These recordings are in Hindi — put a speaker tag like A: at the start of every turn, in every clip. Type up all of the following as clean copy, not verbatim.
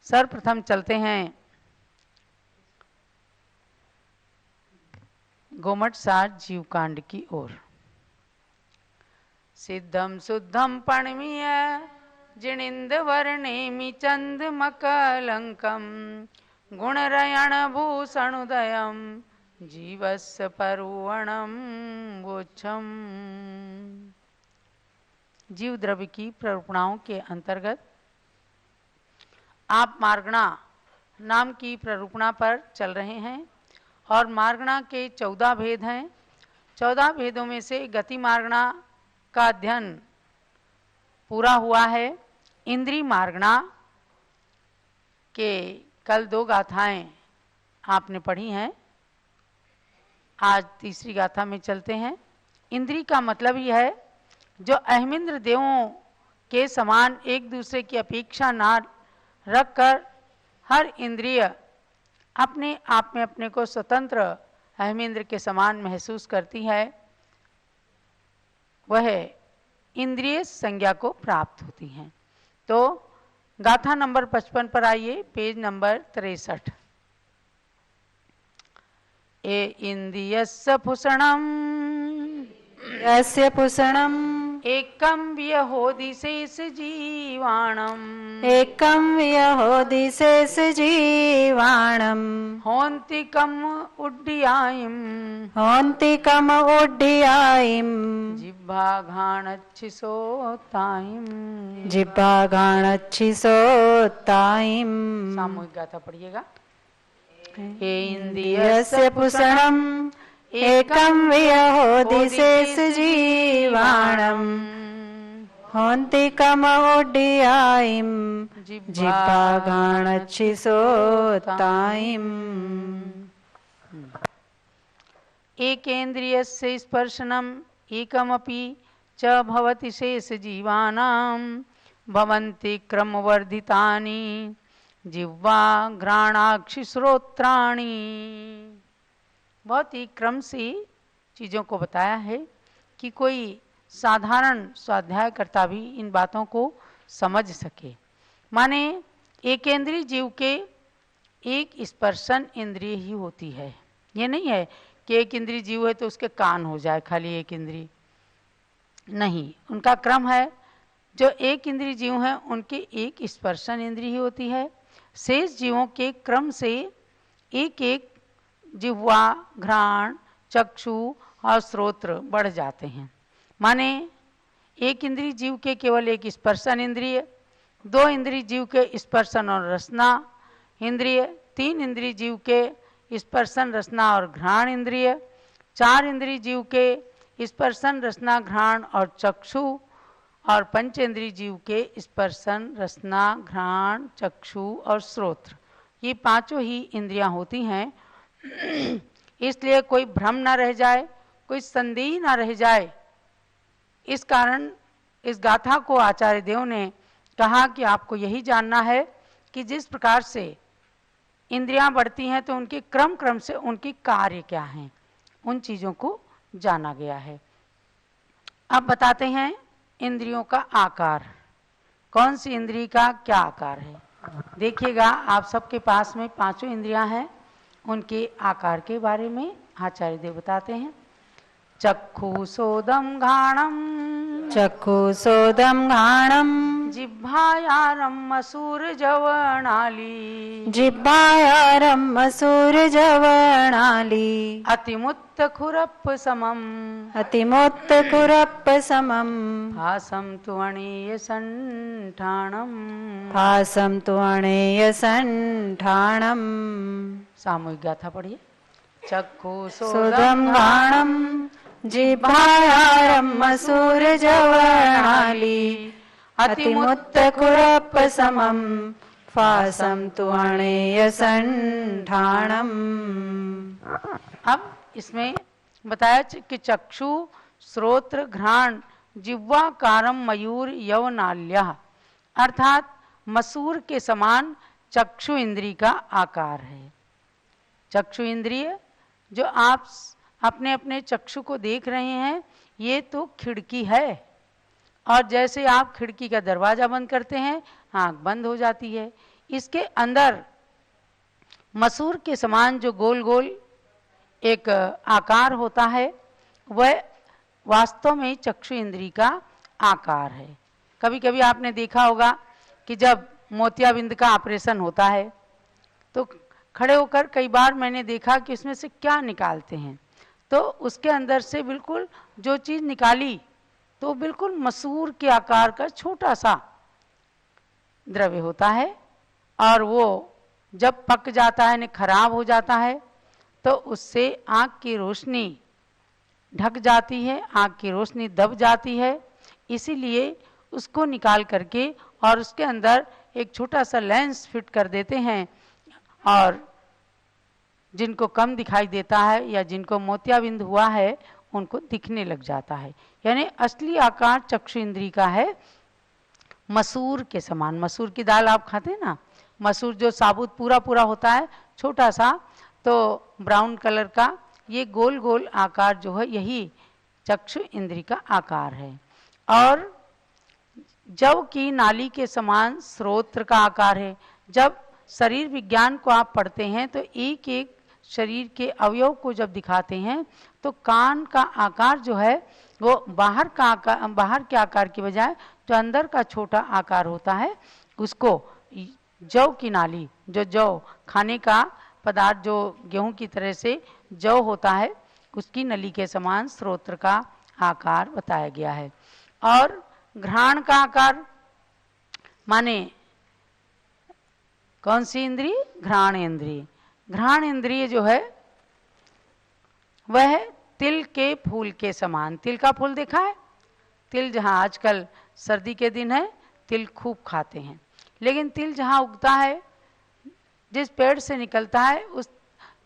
A: सर्वप्रथम चलते हैं गोमट सार जीवकांड की ओर। सिद्धम शुद्धम पणमीय जिणिंद वर्णेमि चंद मकलंकम गुणरयण भूषणुदयम जीवस्य परुवणम वोच्छम। जीव द्रव्य की प्ररूपणाओं के अंतर्गत आप मार्गणा नाम की प्ररूपणा पर चल रहे हैं और मार्गणा के 14 भेद हैं। 14 भेदों में से गति मार्गणा का अध्ययन पूरा हुआ है। इंद्री मार्गणा के कल 2 गाथाएं आपने पढ़ी हैं। आज तीसरी गाथा में चलते हैं। इंद्री का मतलब यह है जो अहमिंद्र देवों के समान एक दूसरे की अपेक्षा ना रखकर हर इंद्रिय अपने आप में अपने को स्वतंत्र अहमिंद्र के समान महसूस करती है, वह इंद्रिय संज्ञा को प्राप्त होती हैं। तो गाथा नंबर 55 पर आइए, पेज नंबर 63। ए इंद्रियस्य भूषणम
B: यस्य पुषणम
A: एकम व्यहोदिशेष जीवाणम
B: एकम व्यहोदिशेष जीवाणम
A: होन्तिकम उड्डीयायम
B: होन्तिकम उड्डीयायम
A: जिह्वाघाणच्छिसोत्तायम
B: जिह्वाघाणच्छिसोत्तायम।
A: सामूहिक गाथा पढ़िएगा।
B: यस्य पुषणम एकम व्यहोदिशेष जीवाणम होन्तिकम उड्डीयायम जिह्वाघाणच्छिसोत्तायम।
A: एकेन्द्रियस्य स्पर्शनम एकमपि च भवति शेष जीवानां भवन्ति क्रमवर्धितानि जिह्वा घ्राणाक्षि श्रोत्राणि। बहुत ही क्रम से चीज़ों को बताया है कि कोई साधारण स्वाध्यायकर्ता भी इन बातों को समझ सके। माने एकेंद्रीय जीव के एक स्पर्शन इंद्रिय ही होती है। ये नहीं है कि एक इंद्रिय जीव है तो उसके कान हो जाए खाली एक इंद्रिय, नहीं, उनका क्रम है। जो एक इंद्रिय जीव हैं उनके एक स्पर्शन इंद्रिय ही होती है। शेष जीवों के क्रम से एक एक जिह्वा, घ्राण, चक्षु और श्रोत्र बढ़ जाते हैं। माने एक इंद्रिय जीव के केवल एक स्पर्शन इंद्रिय, 2 इंद्रिय जीव के स्पर्शन और रसना इंद्रिय, 3 इंद्रिय जीव के स्पर्शन रसना और घ्राण इंद्रिय, 4 इंद्रिय जीव के स्पर्शन रसना घ्राण और चक्षु, और 5 इंद्रिय जीव के स्पर्शन रसना घ्राण चक्षु और श्रोत्र। ये पांचों ही इंद्रियां होती हैं। इसलिए कोई भ्रम ना रह जाए, कोई संदेह ना रह जाए, इस कारण इस गाथा को आचार्य देव ने कहा कि आपको यही जानना है कि जिस प्रकार से इंद्रियां बढ़ती हैं तो उनके क्रम क्रम से उनकी कार्य क्या हैं, उन चीज़ों को जाना गया है। अब बताते हैं इंद्रियों का आकार, कौन सी इंद्रिय का क्या आकार है। देखिएगा, आप सबके पास में 5 इंद्रियां हैं, उनके आकार के बारे में आचार्य देव बताते हैं। चक्षुषोदम घाणम
B: चक्षुषोदम घाणम
A: जिह्वायारम मसूरजवनाली
B: जिह्वायारम मसूरजवनाली
A: अतिमुत्त खुरप्प समम
B: अतिमुत्त खुरप्प समम
A: भासम तुअणीय संठाणम
B: भासम तुअणेय संठाणम।
A: सामूहिक गाथा पढ़िए।
B: चक्षुषोदम घाणम जिह्वायारम मसूरजवनाली अतिमुत्त खुरप्प समम फासम तुअणेय संठाणम।
A: अब इसमें बताया कि चक्षु, श्रोत्र, घ्राण, जिह्वा, कारम, मयूर, यवनाल्य, अर्थात मसूर के समान चक्षु इंद्रिय का आकार है। चक्षु इंद्रिय जो आप अपने अपने चक्षु को देख रहे हैं, ये तो खिड़की है, और जैसे आप खिड़की का दरवाज़ा बंद करते हैं आँख बंद हो जाती है। इसके अंदर मसूर के समान जो गोल गोल एक आकार होता है, वह वास्तव में चक्षु इंद्री का आकार है। कभी कभी आपने देखा होगा कि जब मोतियाबिंद का ऑपरेशन होता है तो खड़े होकर कई बार मैंने देखा कि उसमें से क्या निकालते हैं, तो उसके अंदर से बिल्कुल जो चीज़ निकाली तो बिल्कुल मसूर के आकार का छोटा सा द्रव्य होता है, और वो जब पक जाता है, खराब हो जाता है, तो उससे आँख की रोशनी ढक जाती है, आँख की रोशनी दब जाती है। इसीलिए उसको निकाल करके और उसके अंदर एक छोटा सा लेंस फिट कर देते हैं, और जिनको कम दिखाई देता है या जिनको मोतियाबिंद हुआ है उनको दिखने लग जाता है। यानी असली आकार चक्षु इंद्री का है मसूर के समान। मसूर की दाल आप खाते हैं ना, मसूर जो साबुत पूरा पूरा होता है छोटा सा, तो ब्राउन कलर का ये गोल गोल आकार जो है यही चक्षु इंद्री का आकार है। और जव की नाली के समान श्रोत्र का आकार है। जब शरीर विज्ञान को आप पढ़ते हैं तो एक एक शरीर के अवयव को जब दिखाते हैं तो कान का आकार जो है वो बाहर के आकार की बजाय जो अंदर का छोटा आकार होता है उसको जव की नाली, जो जव खाने का पदार्थ जो गेहूं की तरह से जव होता है, उसकी नली के समान श्रोत्र का आकार बताया गया है। और घ्राण का आकार माने कौन सी इंद्रिय? घ्राण इंद्रिय। घ्राण इंद्रिय जो है वह तिल के फूल के समान। तिल का फूल देखा है? तिल जहाँ आजकल सर्दी के दिन है तिल खूब खाते हैं, लेकिन तिल जहाँ उगता है, जिस पेड़ से निकलता है, उस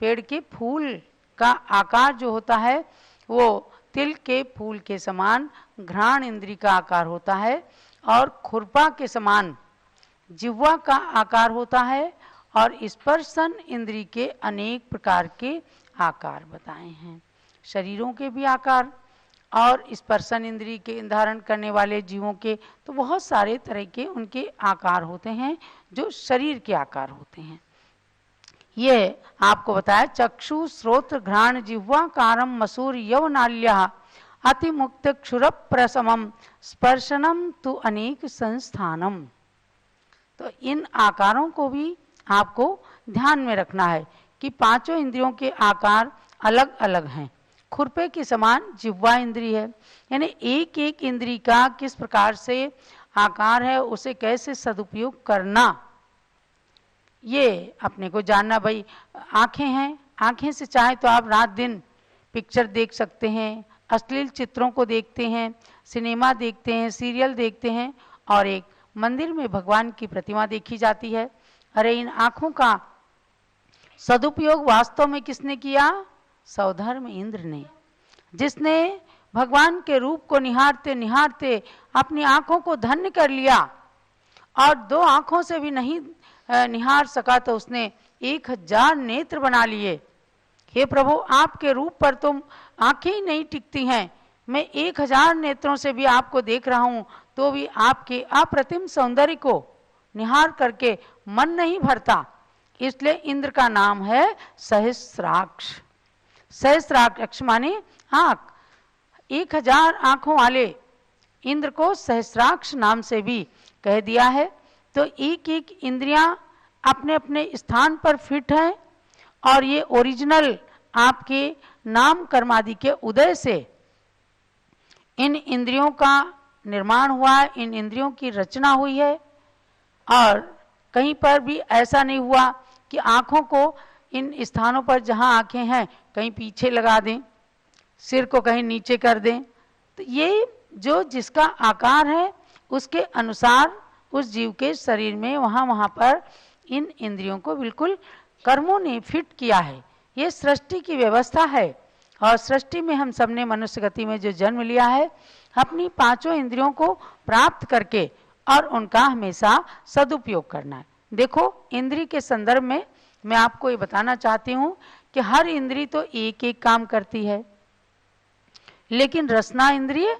A: पेड़ के फूल का आकार जो होता है वो तिल के फूल के समान घ्राण इंद्री का आकार होता है। और खुरपा के समान जिह्वा का आकार होता है। और स्पर्शन इंद्री के अनेक प्रकार के आकार बताए हैं, शरीरों के भी आकार और स्पर्शन इंद्री के धारण करने वाले जीवों के, तो बहुत सारे तरह के उनके आकार होते हैं जो शरीर के आकार होते हैं। ये आपको बताया चक्षु श्रोत्र घ्राण जिह्वा कारम मसूर यवनाल्य अतिमुक्त क्षुर प्रसमम स्पर्शनम तु अनेक संस्थानम। तो इन आकारों को भी आपको ध्यान में रखना है कि पांचों इंद्रियों के आकार अलग अलग हैं। खुरपे के समान जिह्वा इंद्री है, यानी एक एक इंद्री का किस प्रकार से आकार है, उसे कैसे सदुपयोग करना, ये अपने को जानना। भाई आंखें हैं, आंखें से चाहे तो आप रात दिन पिक्चर देख सकते हैं, अश्लील चित्रों को देखते हैं, सिनेमा देखते हैं, सीरियल देखते हैं, और एक मंदिर में भगवान की प्रतिमा देखी जाती है। अरे इन आँखों का सदुपयोग वास्तव में किसने किया? सौधर्म इंद्र ने, जिसने भगवान के रूप को निहारते निहारते अपनी आँखों को धन्य कर लिया, और दो आँखों से भी नहीं निहार सका तो उसने 1000 नेत्र बना लिए। हे प्रभु, आपके रूप पर तुम आंखें ही नहीं टिकती हैं, मैं 1000 नेत्रों से भी आपको देख रहा हूं तो भी आपके अप्रतिम सौंदर्य को निहार करके मन नहीं भरता। इसलिए इंद्र का नाम है सहस्राक्ष। सहस्राक्ष माने आंख। 1000 आंखों वाले इंद्र को सहस्राक्ष नाम से भी कह दिया है। तो एक एक इंद्रियां अपने अपने स्थान पर फिट हैं, और ये ओरिजिनल आपके नाम कर्मादि के उदय से इन इंद्रियों का निर्माण हुआ है, इन इंद्रियों की रचना हुई है। और कहीं पर भी ऐसा नहीं हुआ कि आँखों को इन स्थानों पर जहाँ आँखें हैं कहीं पीछे लगा दें, सिर को कहीं नीचे कर दें। तो ये जो जिसका आकार है उसके अनुसार उस जीव के शरीर में वहाँ पर इन इंद्रियों को बिल्कुल कर्मों ने फिट किया है। ये सृष्टि की व्यवस्था है, और सृष्टि में हम सबने मनुष्य गति में जो जन्म लिया है अपनी पांचों इंद्रियों को प्राप्त करके और उनका हमेशा सदुपयोग करना है। देखो, इंद्री के संदर्भ में मैं आपको ये बताना चाहती हूँ कि हर इंद्री तो एक एक काम करती है, लेकिन रसना इंद्रिय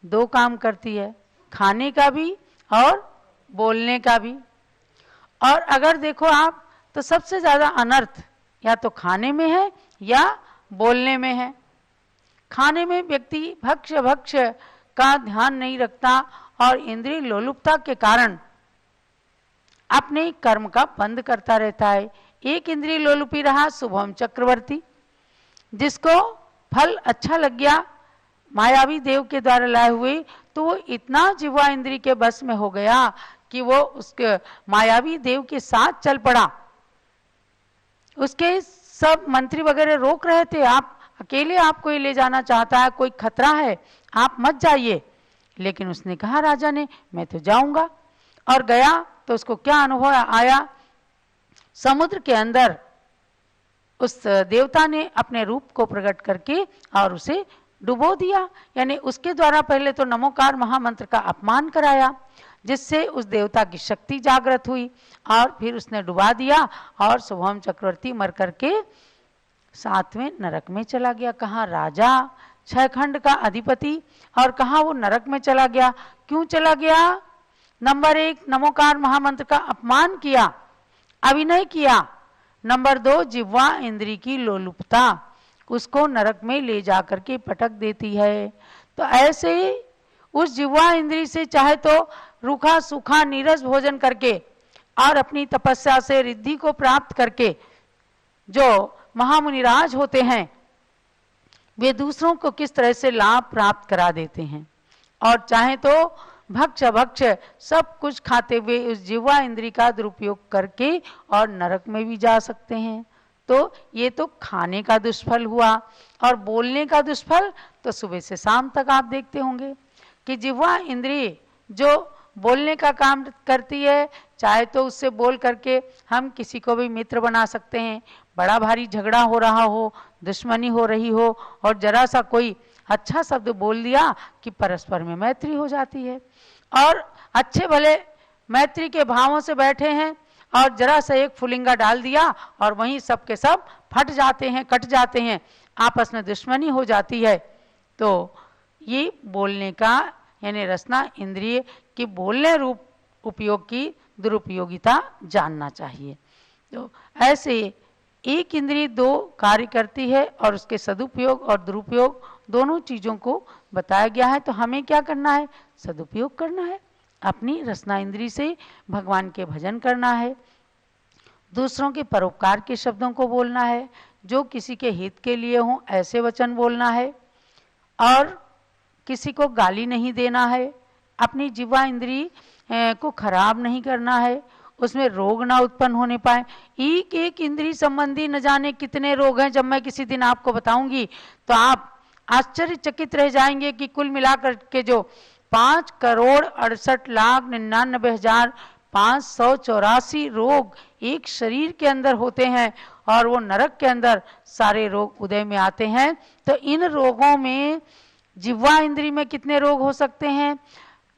A: 2 काम करती है, खाने का भी और बोलने का भी। और अगर देखो आप तो सबसे ज्यादा अनर्थ या तो खाने में है या बोलने में है। खाने में व्यक्ति भक्ष्य भक्ष्य का ध्यान नहीं रखता और इंद्रिय लोलुपता के कारण अपने कर्म का बंद करता रहता है। एक इंद्रिय लोलुपी रहा शुभम चक्रवर्ती, जिसको फल अच्छा लग गया मायावी देव के द्वारा लाए हुए, तो वो इतना जिह्वा इंद्रिय के बस में हो गया कि वो उसके मायावी देव के साथ चल पड़ा। उसके सब मंत्री वगैरह रोक रहे थे, आप अकेले आपको ये ले जाना चाहता है, कोई खतरा है, आप मत जाइए। लेकिन उसने कहा राजा ने, मैं तो जाऊंगा। और गया तो उसको क्या अनुभव आया, समुद्र के अंदर उस देवता ने अपने रूप को प्रकट करके और उसे डुबो दिया। यानी उसके द्वारा पहले तो नमोकार महामंत्र का अपमान कराया, जिससे उस देवता की शक्ति जागृत हुई और फिर उसने डुबा दिया और शुभम चक्रवर्ती मर करके 7वें नरक में चला गया। कहाँ राजा 6 खंड का अधिपति और कहाँ वो नरक में चला गया। क्यों चला गया? नंबर 1 नमोकार महामंत्र का अपमान किया, अभिनय किया। नंबर 2 जिह्वा इंद्री की लोलुपता उसको नरक में ले जाकर के पटक देती है। तो ऐसे उस जिह्वा इंद्री से चाहे तो रूखा सूखा नीरस भोजन करके और अपनी तपस्या से रिद्धि को प्राप्त करके जो महामुनिराज होते हैं वे दूसरों को किस तरह से लाभ प्राप्त करा देते हैं, और चाहे तो भक्ष्य भक्ष्य सब कुछ खाते हुए उस जिह्वा इंद्री का दुरुपयोग करके और नरक में भी जा सकते हैं। तो ये तो खाने का दुष्फल हुआ। और बोलने का दुष्फल तो सुबह से शाम तक आप देखते होंगे कि जिह्वा इंद्री जो बोलने का काम करती है, चाहे तो उससे बोल करके हम किसी को भी मित्र बना सकते हैं। बड़ा भारी झगड़ा हो रहा हो, दुश्मनी हो रही हो और जरा सा कोई अच्छा शब्द बोल दिया कि परस्पर में मैत्री हो जाती है। और अच्छे भले मैत्री के भावों से बैठे हैं और जरा सा एक फुलिंगा डाल दिया और वहीं सब के सब फट जाते हैं, कट जाते हैं, आपस में दुश्मनी हो जाती है। तो ये बोलने का यानी रसना इंद्रिय की बोलने रूप उपयोग की दुरुपयोगिता जानना चाहिए। तो ऐसे एक इंद्रिय 2 कार्य करती है और उसके सदुपयोग और दुरुपयोग दोनों चीजों को बताया गया है। तो हमें क्या करना है? सदुपयोग करना है, अपनी रसना इंद्री से भगवान के भजन करना है, दूसरों के परोपकार के शब्दों को बोलना है, जो किसी के हित के लिए हों ऐसे वचन बोलना है, और किसी को गाली नहीं देना है, अपनी जिह्वा इंद्री को खराब नहीं करना है, उसमें रोग ना उत्पन्न होने पाए। एक एक इंद्री संबंधी न जाने कितने रोग हैं, जब मैं किसी दिन आपको बताऊंगी तो आप आश्चर्यचकित रह जाएंगे कि कुल मिलाकर के जो 5,68,99,584 रोग एक शरीर के अंदर होते हैं और वो नरक के अंदर सारे रोग उदय में आते हैं। तो इन रोगों में जिह्वा इंद्री में कितने रोग हो सकते हैं,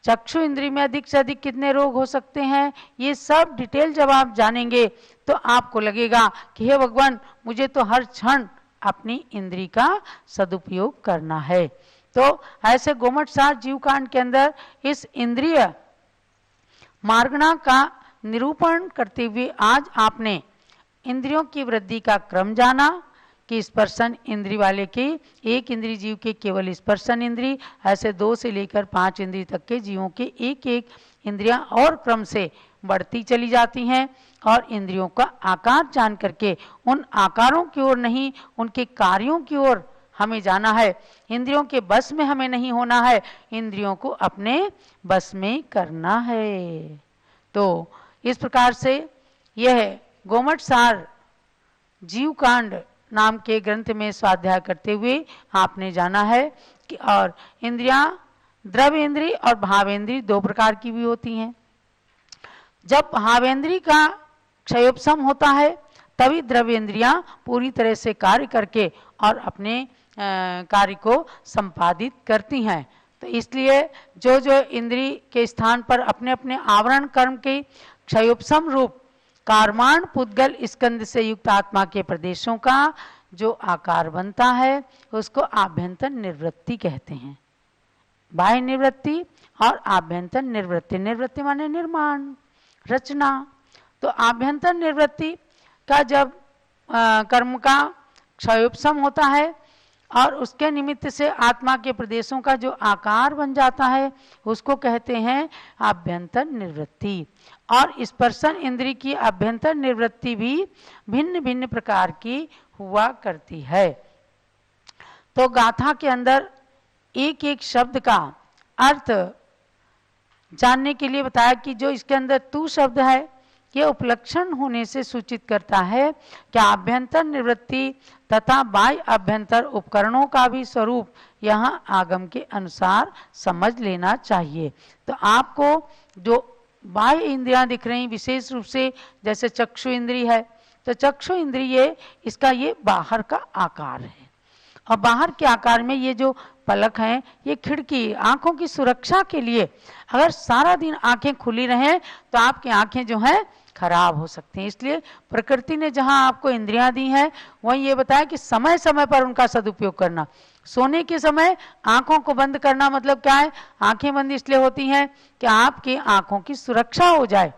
A: चक्षु इंद्री में अधिक से अधिक कितने रोग हो सकते हैं, ये सब डिटेल जब आप जानेंगे तो आपको लगेगा कि हे भगवान, मुझे तो हर क्षण अपनी इंद्री का सदुपयोग करना है। तो ऐसे गोमटसार जीवकांड के अंदर इस इंद्रिय मार्गणा का निरूपण करते हुए आज आपने इंद्रियों की वृद्धि का क्रम जाना कि स्पर्शन इंद्री वाले के, एक इंद्री जीव के केवल स्पर्शन इंद्री, ऐसे 2 से लेकर 5 इंद्री तक के जीवों के एक एक इंद्रियां और क्रम से बढ़ती चली जाती हैं। और इंद्रियों का आकार जान करके उन आकारों की ओर नहीं, उनके कार्यों की ओर हमें जाना है। इंद्रियों के बस में हमें नहीं होना है, इंद्रियों को अपने बस में करना है। तो इस प्रकार से यह गोमटसार जीवकांड नाम के ग्रंथ में स्वाध्याय करते हुए आपने जाना है कि और इंद्रियां द्रव्येंद्री और भावेंद्री 2 प्रकार की भी होती हैं। जब भावेंद्री का क्षयोपशम होता है तभी द्रव्येंद्रियां पूरी तरह से कार्य करके और अपने कार्य को संपादित करती हैं। तो इसलिए जो जो इंद्री के स्थान पर अपने अपने आवरण कर्म के क्षयोपशम रूप कारमान पुद्गल स्कंद से युक्त आत्मा के प्रदेशों का जो आकार बनता है उसको आभ्यंतर निर्वृत्ति कहते हैं। बाह्य निवृत्ति और आभ्यंतर निर्वृत्ति। निर्वृत्ति माने निर्माण, रचना। तो आभ्यंतर निवृत्ति का जब कर्म का क्षयोपशम होता है और उसके निमित्त से आत्मा के प्रदेशों का जो आकार बन जाता है उसको कहते हैं आभ्यंतर निवृत्ति। और स्पर्शन इंद्रिय की आभ्यंतर निवृत्ति भी भिन्न भिन्न प्रकार की हुआ करती है। तो गाथा के अंदर एक एक शब्द का अर्थ जानने के लिए बताया कि जो इसके अंदर तू शब्द है ये उपलक्षण होने से सूचित करता है कि आभ्यंतर निवृत्ति तथा बाह्य अभ्यंतर उपकरणों का भी स्वरूप यहाँ आगम के अनुसार समझ लेना चाहिए। तो आपको जो बाह्य इंद्रियां दिख रही विशेष रूप से जैसे चक्षु इंद्रिय है, तो चक्षु इंद्रिय इसका ये बाहर का आकार है और बाहर के आकार में ये जो पलक हैं ये खिड़की आंखों की सुरक्षा के लिए, अगर सारा दिन आंखें खुली रहें तो आपकी आंखें जो हैं खराब हो सकती हैं। इसलिए प्रकृति ने जहां आपको इंद्रियां दी हैं वहीं ये बताया कि समय समय पर उनका सदुपयोग करना। सोने के समय आंखों को बंद करना मतलब क्या है, आंखें बंद इसलिए होती हैं कि आपकी आंखों की सुरक्षा हो जाए,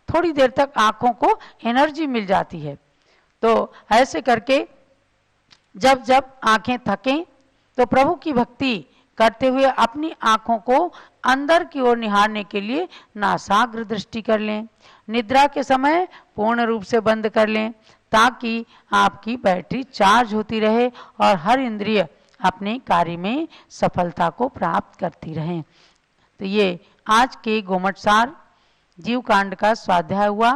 A: थोड़ी देर तक आंखों को एनर्जी मिल जाती है। तो ऐसे करके जब जब आंखें थकें तो प्रभु की भक्ति करते हुए अपनी आंखों को अंदर की ओर निहारने के लिए नासाग्र दृष्टि कर लें। निद्रा के समय पूर्ण रूप से बंद कर लें ताकि आपकी बैटरी चार्ज होती रहे और हर इंद्रिय अपने कार्य में सफलता को प्राप्त करती रहें। तो ये आज के गोमटसार जीव कांड का स्वाध्याय हुआ।